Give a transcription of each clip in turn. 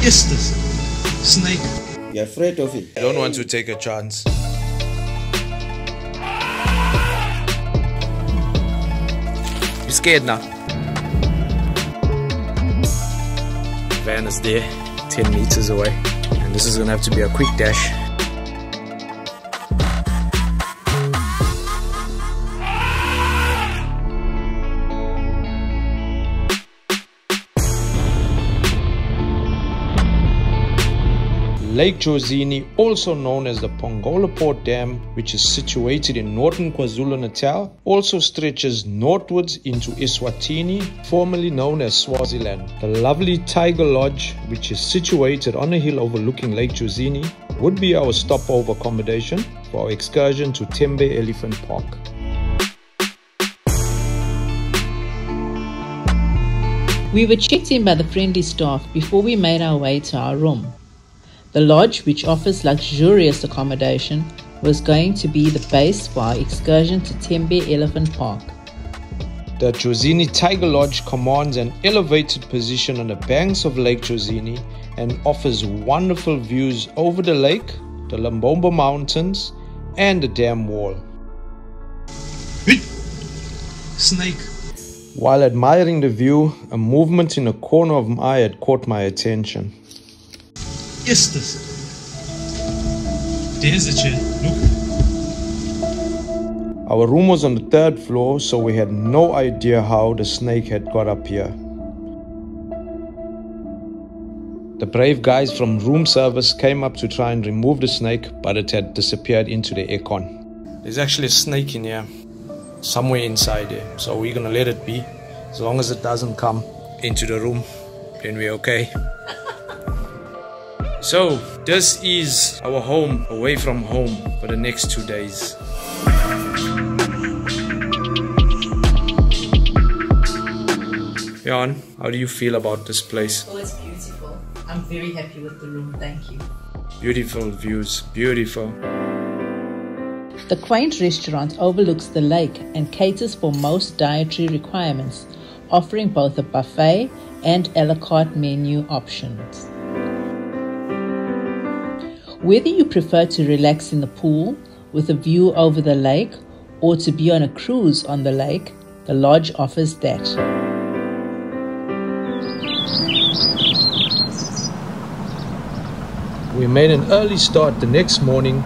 is this? Snake. You're afraid of it? I don't want to take a chance. You scared now? Van is there, 10 meters away. And this is gonna have to be a quick dash. Lake Jozini, also known as the Pongola Port Dam, which is situated in Northern Kwazulu Natal, also stretches northwards into Eswatini, formerly known as Swaziland. The lovely Tiger Lodge, which is situated on a hill overlooking Lake Jozini, would be our stopover accommodation for our excursion to Tembe Elephant Park. We were checked in by the friendly staff before we made our way to our room. The lodge, which offers luxurious accommodation, was going to be the base for our excursion to Tembe Elephant Park. The Jozini Tiger Lodge commands an elevated position on the banks of Lake Jozini and offers wonderful views over the lake, the Lambombo Mountains, and the dam wall. Snake. While admiring the view, a movement in a corner of my eye had caught my attention. Is this? There's a chair. Look. Our room was on the 3rd floor, so we had no idea how the snake had got up here. The brave guys from room service came up to try and remove the snake, but it had disappeared into the aircon. There's actually a snake in here, somewhere inside there, so we're gonna let it be. As long as it doesn't come into the room, then we're okay. So, this is our home, away from home, for the next 2 days. Jan, how do you feel about this place? Oh, it's beautiful. I'm very happy with the room, thank you. Beautiful views, beautiful. The quaint restaurant overlooks the lake and caters for most dietary requirements, offering both a buffet and a la carte menu options. Whether you prefer to relax in the pool with a view over the lake or to be on a cruise on the lake, the lodge offers that. We made an early start the next morning,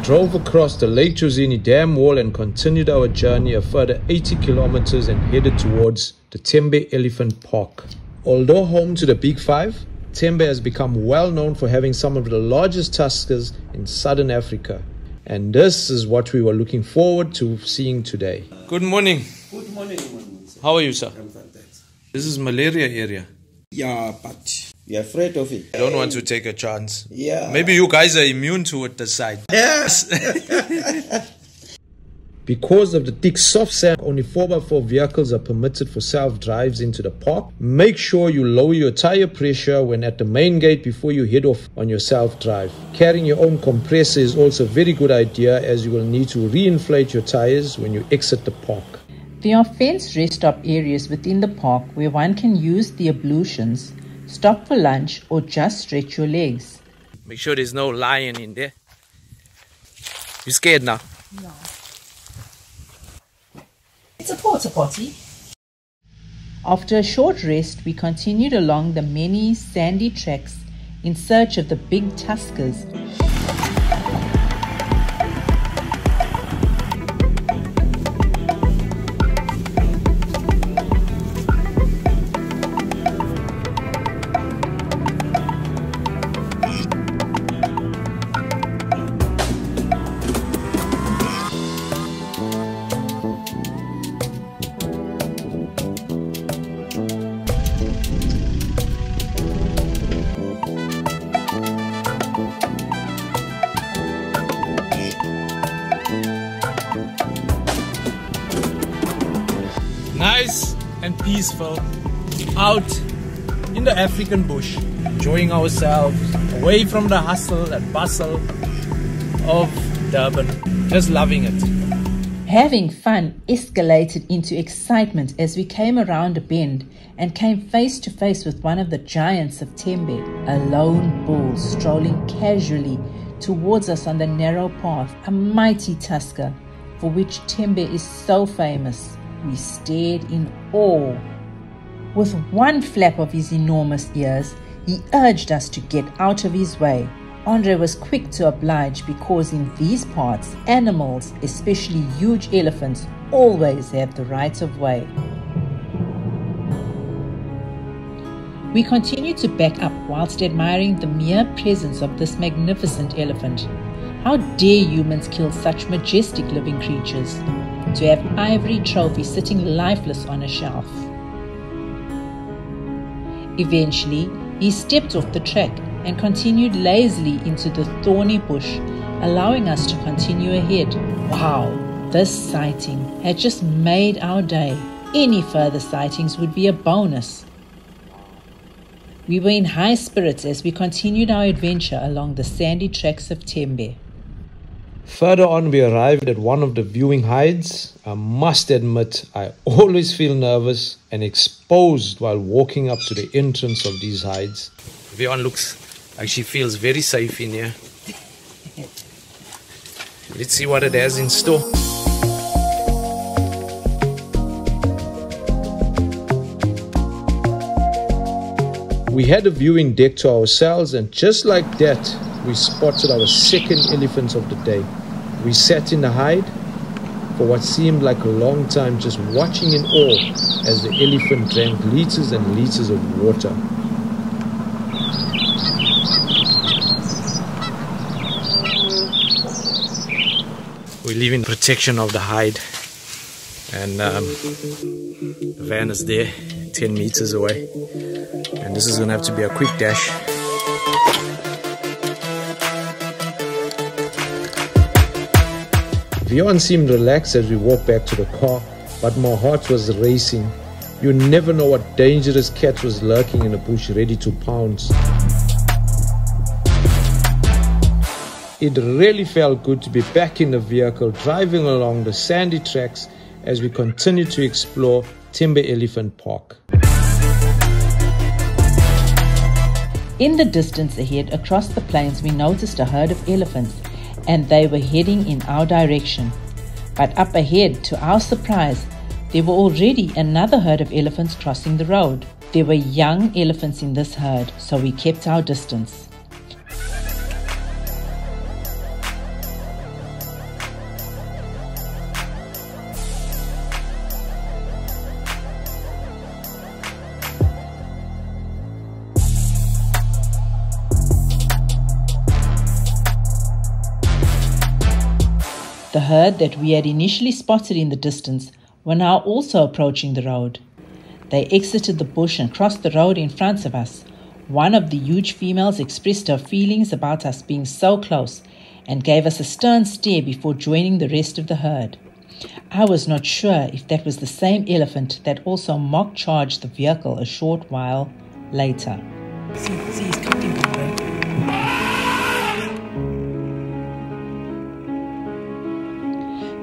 drove across the Lake Jozini dam wall and continued our journey a further 80 kilometers and headed towards the Tembe Elephant Park. Although home to the Big Five, Tembe has become well known for having some of the largest tuskers in southern Africa. And this is what we were looking forward to seeing today. Good morning. Good morning. How are you, sir? I'm fine, thanks. This is malaria area. Yeah, but you're afraid of it? I don't want to take a chance. Yeah. Maybe you guys are immune to it this side. Yes. Because of the thick soft sand, only 4x4 vehicles are permitted for self-drives into the park. Make sure you lower your tire pressure when at the main gate before you head off on your self-drive. Carrying your own compressor is also a very good idea, as you will need to re-inflate your tires when you exit the park. There are fenced rest stop areas within the park where one can use the ablutions, stop for lunch, or just stretch your legs. Make sure there's no lion in there. You scared now? No. It's a porta potty. After a short rest, we continued along the many sandy tracks in search of the big tuskers. Nice and peaceful out in the African bush, enjoying ourselves away from the hustle and bustle of Durban, just loving it. Having fun escalated into excitement as we came around a bend and came face to face with one of the giants of Tembe, a lone bull strolling casually towards us on the narrow path, a mighty tusker for which Tembe is so famous. We stared in awe. With one flap of his enormous ears, he urged us to get out of his way. Andre was quick to oblige because in these parts, animals, especially huge elephants, always have the right of way. We continued to back up whilst admiring the mere presence of this magnificent elephant. How dare humans kill such majestic living creatures, to have ivory trophies sitting lifeless on a shelf. Eventually, he stepped off the track and continued lazily into the thorny bush, allowing us to continue ahead. Wow, this sighting had just made our day. Any further sightings would be a bonus. We were in high spirits as we continued our adventure along the sandy tracks of Tembe. Further on, we arrived at one of the viewing hides. I must admit, I always feel nervous and exposed while walking up to the entrance of these hides. Vion looks like she feels very safe in here. Let's see what it has in store. We had a viewing deck to ourselves, and just like that, we spotted our second elephant of the day. We sat in the hide for what seemed like a long time, just watching in awe as the elephant drank liters and liters of water. We live in protection of the hide, and the van is there 10 meters away, and this is going to have to be a quick dash. Vion seemed relaxed as we walked back to the car, but my heart was racing. You never know what dangerous cat was lurking in the bush ready to pounce. It really felt good to be back in the vehicle, driving along the sandy tracks as we continued to explore Tembe Elephant Park. In the distance ahead, across the plains, we noticed a herd of elephants, and they were heading in our direction. But up ahead, to our surprise, there were already another herd of elephants crossing the road. There were young elephants in this herd, so we kept our distance. The herd that we had initially spotted in the distance were now also approaching the road. They exited the bush and crossed the road in front of us. One of the huge females expressed her feelings about us being so close and gave us a stern stare before joining the rest of the herd. I was not sure if that was the same elephant that also mock charged the vehicle a short while later. See, he's coming, bro.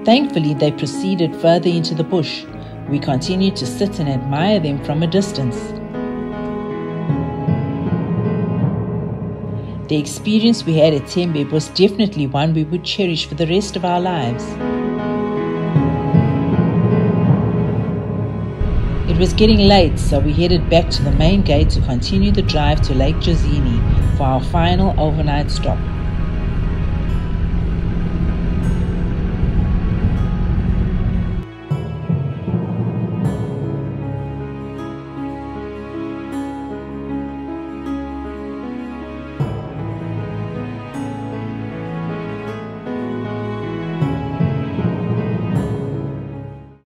Thankfully, they proceeded further into the bush. We continued to sit and admire them from a distance. The experience we had at Tembe was definitely one we would cherish for the rest of our lives. It was getting late, so we headed back to the main gate to continue the drive to Lake Jozini for our final overnight stop.